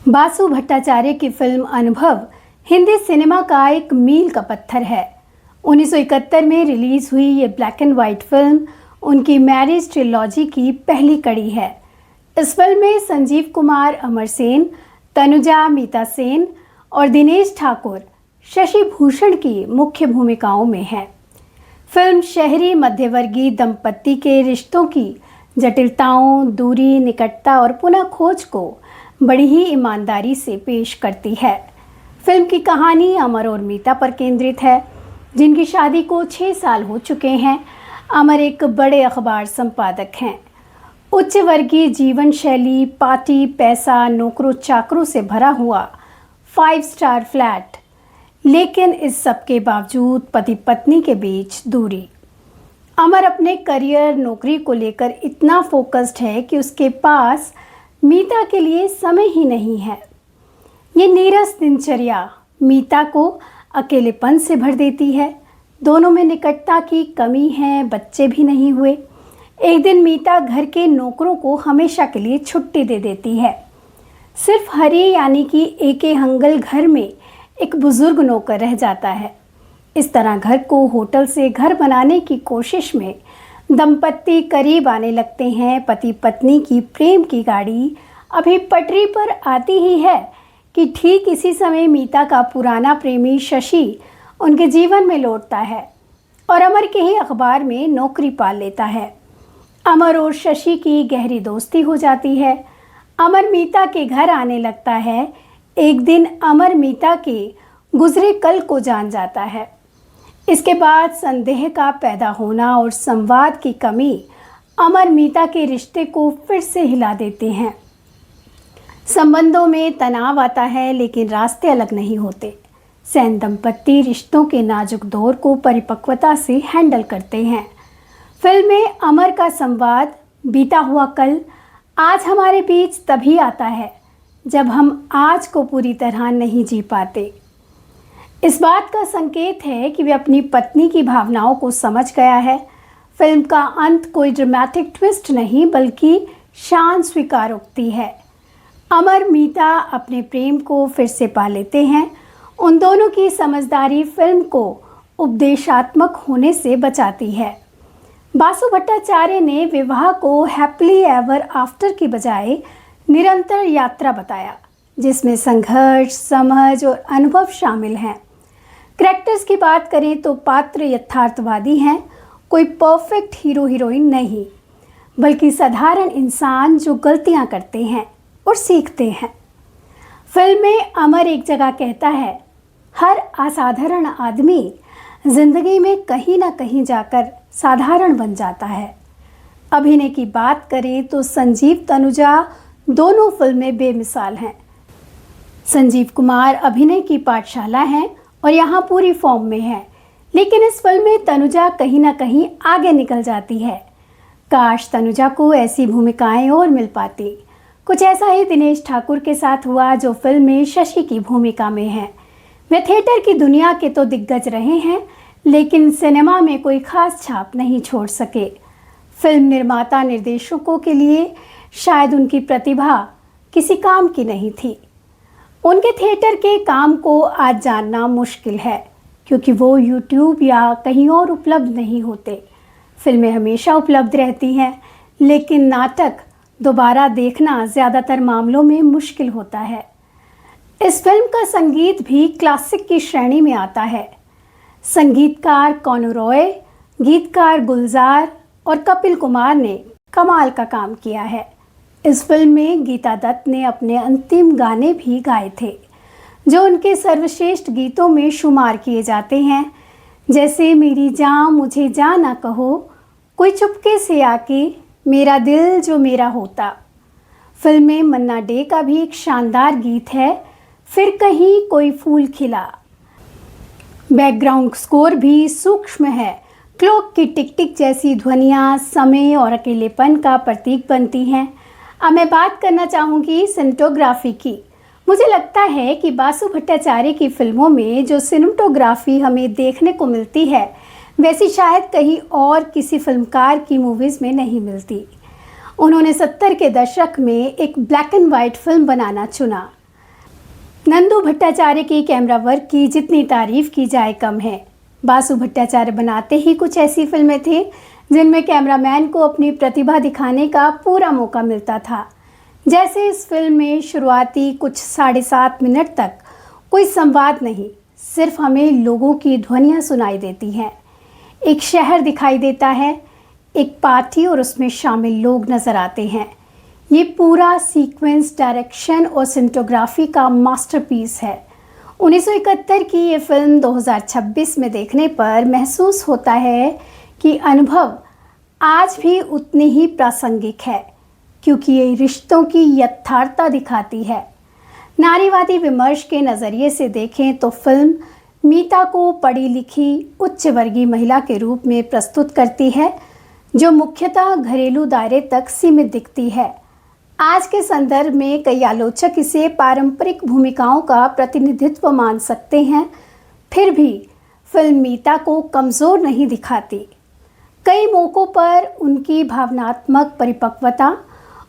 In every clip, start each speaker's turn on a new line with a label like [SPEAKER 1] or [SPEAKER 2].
[SPEAKER 1] बासु भट्टाचार्य की फिल्म अनुभव हिंदी सिनेमा का एक मील का पत्थर है। 1971 में रिलीज हुई ये ब्लैक एंड वाइट फिल्म उनकी मैरिज ट्रिलॉजी की पहली कड़ी है। इस फिल्म में संजीव कुमार, अमर सेन, तनुजा, मीता सेन और दिनेश ठाकुर शशि भूषण की मुख्य भूमिकाओं में है। फिल्म शहरी मध्यवर्गीय दंपत्ति के रिश्तों की जटिलताओं, दूरी, निकटता और पुनः खोज को बड़ी ही ईमानदारी से पेश करती है। फिल्म की कहानी अमर और मीता पर केंद्रित है, जिनकी शादी को 6 साल हो चुके हैं। अमर एक बड़े अखबार संपादक हैं। उच्च वर्गीय जीवन शैली, पार्टी, पैसा, नौकरों चाकरों से भरा हुआ 5 स्टार फ्लैट, लेकिन इस सब के बावजूद पति पत्नी के बीच दूरी। अमर अपने करियर, नौकरी को लेकर इतना फोकस्ड है कि उसके पास मीता के लिए समय ही नहीं है। ये नीरस दिनचर्या मीता को अकेलेपन से भर देती है। दोनों में निकटता की कमी है, बच्चे भी नहीं हुए। एक दिन मीता घर के नौकरों को हमेशा के लिए छुट्टी दे देती है। सिर्फ हरी यानी कि एके हंगल घर में एक बुजुर्ग नौकर रह जाता है। इस तरह घर को होटल से घर बनाने की कोशिश में दंपत्ति करीब आने लगते हैं। पति पत्नी की प्रेम की गाड़ी अभी पटरी पर आती ही है कि ठीक इसी समय मीता का पुराना प्रेमी शशि उनके जीवन में लौटता है और अमर के ही अखबार में नौकरी पा लेता है। अमर और शशि की गहरी दोस्ती हो जाती है। अमर मीता के घर आने लगता है। एक दिन अमर मीता के गुजरे कल को जान जाता है। इसके बाद संदेह का पैदा होना और संवाद की कमी अमर मीता के रिश्ते को फिर से हिला देते हैं। संबंधों में तनाव आता है, लेकिन रास्ते अलग नहीं होते। सेन दंपत्ति रिश्तों के नाजुक दौर को परिपक्वता से हैंडल करते हैं। फिल्म में अमर का संवाद बीता हुआ कल आज हमारे बीच तभी आता है जब हम आज को पूरी तरह नहीं जी पाते। इस बात का संकेत है कि वे अपनी पत्नी की भावनाओं को समझ गया है। फिल्म का अंत कोई ड्रामेटिक ट्विस्ट नहीं, बल्कि शांत स्वीकारोक्ति है। अमर मीता अपने प्रेम को फिर से पा लेते हैं। उन दोनों की समझदारी फिल्म को उपदेशात्मक होने से बचाती है। बासु भट्टाचार्य ने विवाह को हैप्पीली एवर आफ्टर की बजाय निरंतर यात्रा बताया, जिसमें संघर्ष, समझ और अनुभव शामिल हैं। कैरेक्टर्स की बात करें तो पात्र यथार्थवादी हैं। कोई परफेक्ट हीरो हीरोइन नहीं, बल्कि साधारण इंसान जो गलतियां करते हैं और सीखते हैं। फिल्म में अमर एक जगह कहता है, हर असाधारण आदमी जिंदगी में कहीं ना कहीं जाकर साधारण बन जाता है। अभिनय की बात करें तो संजीव, तनुजा दोनों फिल्में बेमिसाल हैं। संजीव कुमार अभिनय की पाठशाला हैं और यहाँ पूरी फॉर्म में है, लेकिन इस फिल्म में तनुजा कहीं ना कहीं आगे निकल जाती है। काश तनुजा को ऐसी भूमिकाएं और मिल पाती। कुछ ऐसा ही दिनेश ठाकुर के साथ हुआ, जो फिल्म में शशि की भूमिका में है। वे थिएटर की दुनिया के तो दिग्गज रहे हैं, लेकिन सिनेमा में कोई खास छाप नहीं छोड़ सके। फिल्म निर्माता निर्देशकों के लिए शायद उनकी प्रतिभा किसी काम की नहीं थी। उनके थिएटर के काम को आज जानना मुश्किल है, क्योंकि वो यूट्यूब या कहीं और उपलब्ध नहीं होते। फिल्में हमेशा उपलब्ध रहती हैं, लेकिन नाटक दोबारा देखना ज़्यादातर मामलों में मुश्किल होता है। इस फिल्म का संगीत भी क्लासिक की श्रेणी में आता है। संगीतकार कौनू रॉय, गीतकार गुलजार और कपिल कुमार ने कमाल का काम किया है। इस फिल्म में गीता दत्त ने अपने अंतिम गाने भी गाए थे, जो उनके सर्वश्रेष्ठ गीतों में शुमार किए जाते हैं, जैसे मेरी जान मुझे जान ना कहो, कोई चुपके से आके, मेरा दिल जो मेरा होता। फिल्म में मन्ना डे का भी एक शानदार गीत है, फिर कहीं कोई फूल खिला। बैकग्राउंड स्कोर भी सूक्ष्म है। क्लॉक की टिक टिक जैसी ध्वनियाँ समय और अकेलेपन का प्रतीक बनती हैं। अब मैं बात करना चाहूँगी सिनेमेटोग्राफी की। मुझे लगता है कि बासु भट्टाचार्य की फिल्मों में जो सिनेमेटोग्राफी हमें देखने को मिलती है, वैसी शायद कहीं और किसी फिल्मकार की मूवीज़ में नहीं मिलती। उन्होंने 70 के दशक में एक ब्लैक एंड वाइट फिल्म बनाना चुना। नंदू भट्टाचार्य की कैमरा वर्क की जितनी तारीफ की जाए कम है। बासु भट्टाचार्य बनाते ही कुछ ऐसी फिल्में थी जिनमें कैमरामैन को अपनी प्रतिभा दिखाने का पूरा मौका मिलता था। जैसे इस फिल्म में शुरुआती कुछ 7.5 मिनट तक कोई संवाद नहीं, सिर्फ हमें लोगों की ध्वनियाँ सुनाई देती हैं। एक शहर दिखाई देता है, एक पार्टी और उसमें शामिल लोग नज़र आते हैं। ये पूरा सीक्वेंस डायरेक्शन और सिनेमेटोग्राफी का मास्टरपीस है। 1971 की ये फिल्म 2026 में देखने पर महसूस होता है कि अनुभव आज भी उतनी ही प्रासंगिक है, क्योंकि ये रिश्तों की यथार्थता दिखाती है। नारीवादी विमर्श के नज़रिए से देखें तो फिल्म मीता को पढ़ी लिखी उच्च वर्गीय महिला के रूप में प्रस्तुत करती है, जो मुख्यतः घरेलू दायरे तक सीमित दिखती है। आज के संदर्भ में कई आलोचक इसे पारंपरिक भूमिकाओं का प्रतिनिधित्व मान सकते हैं, फिर भी फिल्म मीता को कमज़ोर नहीं दिखाती। कई मौक़ों पर उनकी भावनात्मक परिपक्वता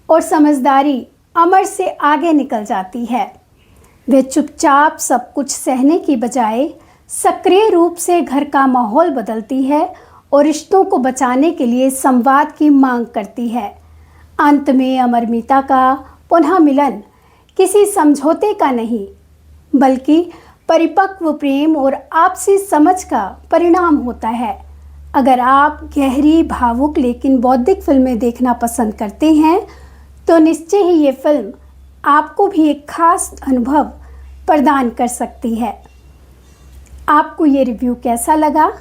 [SPEAKER 1] और समझदारी अमर से आगे निकल जाती है। वे चुपचाप सब कुछ सहने की बजाय सक्रिय रूप से घर का माहौल बदलती है और रिश्तों को बचाने के लिए संवाद की मांग करती है। अंत में अमरमीता का पुनः मिलन किसी समझौते का नहीं, बल्कि परिपक्व प्रेम और आपसी समझ का परिणाम होता है। अगर आप गहरी, भावुक लेकिन बौद्धिक फिल्में देखना पसंद करते हैं तो निश्चय ही ये फिल्म आपको भी एक खास अनुभव प्रदान कर सकती है। आपको ये रिव्यू कैसा लगा,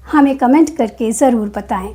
[SPEAKER 1] हमें कमेंट करके ज़रूर बताएं।